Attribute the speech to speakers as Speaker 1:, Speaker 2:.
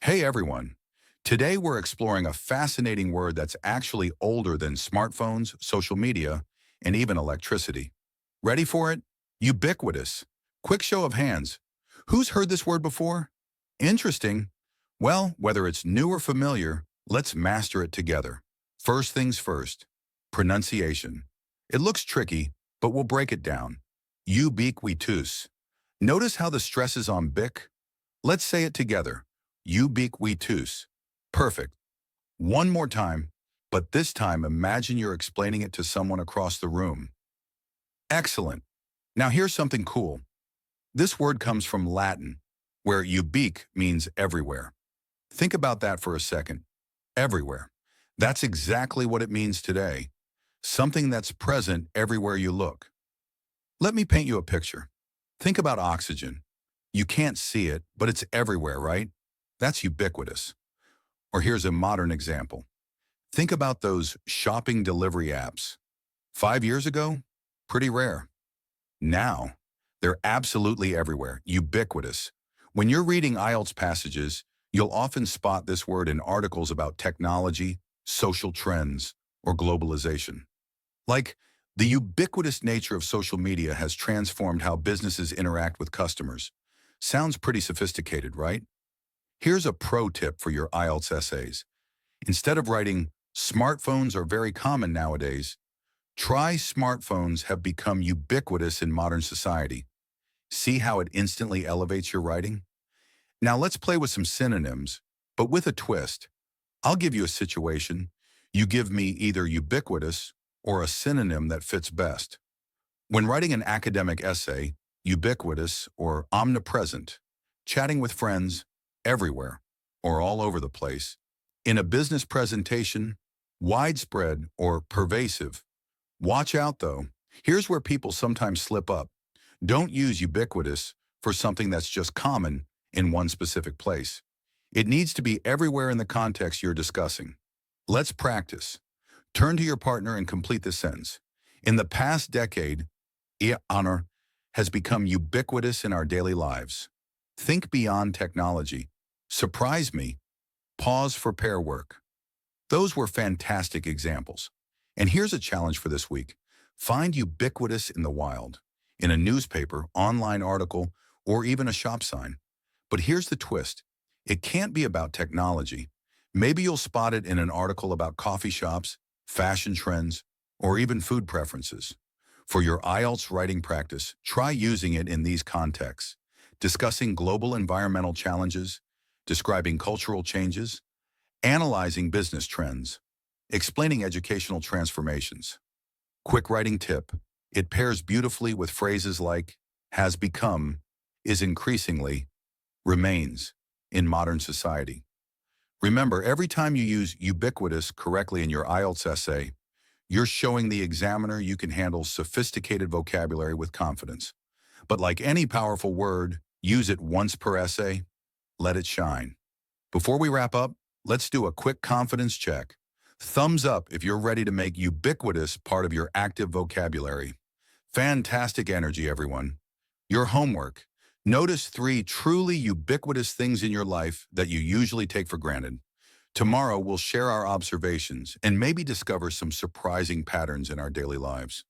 Speaker 1: Hey everyone! Today we're exploring a fascinating word that's actually older than smartphones, social media, and even electricity. Ready for it? Ubiquitous. Quick show of hands. Who's heard this word before? Interesting. Well, whether it's new or familiar, let's master it together. First things first. Pronunciation. It looks tricky, but we'll break it down. Ubiquitous. Notice how the stress is on bic? Let's say it together. Ubiquitous. Perfect. One more time, but this time imagine you're explaining it to someone across the room. Excellent. Now here's something cool. This word comes from Latin, where ubique means everywhere. Think about that for a second. Everywhere. That's exactly what it means today. Something that's present everywhere you look. Let me paint you a picture. Think about oxygen. You can't see it, but it's everywhere, right? That's ubiquitous. Or here's a modern example. Think about those shopping delivery apps. 5 years ago, pretty rare. Now, they're absolutely everywhere, ubiquitous. When you're reading IELTS passages, you'll often spot this word in articles about technology, social trends, or globalization. Like, the ubiquitous nature of social media has transformed how businesses interact with customers. Sounds pretty sophisticated, right? Here's a pro tip for your IELTS essays. Instead of writing, "Smartphones are very common nowadays," try "Smartphones have become ubiquitous in modern society." See how it instantly elevates your writing? Now let's play with some synonyms, but with a twist. I'll give you a situation. You give me either ubiquitous or a synonym that fits best. When writing an academic essay, ubiquitous or omnipresent, chatting with friends, everywhere, or all over the place. In a business presentation, widespread or pervasive. Watch out though. Here's where people sometimes slip up. Don't use ubiquitous for something that's just common in one specific place. It needs to be everywhere in the context you're discussing. Let's practice. Turn to your partner and complete this sentence. In the past decade, honor has become ubiquitous in our daily lives. Think beyond technology. Surprise me. Pause for pair work. Those were fantastic examples. And here's a challenge for this week. Find ubiquitous in the wild, in a newspaper, online article, or even a shop sign. But here's the twist. It can't be about technology. Maybe you'll spot it in an article about coffee shops, fashion trends, or even food preferences. For your IELTS writing practice, try using it in these contexts, discussing global environmental challenges, describing cultural changes, analyzing business trends, explaining educational transformations. Quick writing tip. It pairs beautifully with phrases like has become, is increasingly, remains in modern society. Remember, every time you use ubiquitous correctly in your IELTS essay, you're showing the examiner you can handle sophisticated vocabulary with confidence. But like any powerful word, use it once per essay. Let it shine. Before we wrap up, let's do a quick confidence check. Thumbs up if you're ready to make ubiquitous part of your active vocabulary. Fantastic energy, everyone. Your homework. Notice 3 truly ubiquitous things in your life that you usually take for granted. Tomorrow, we'll share our observations and maybe discover some surprising patterns in our daily lives.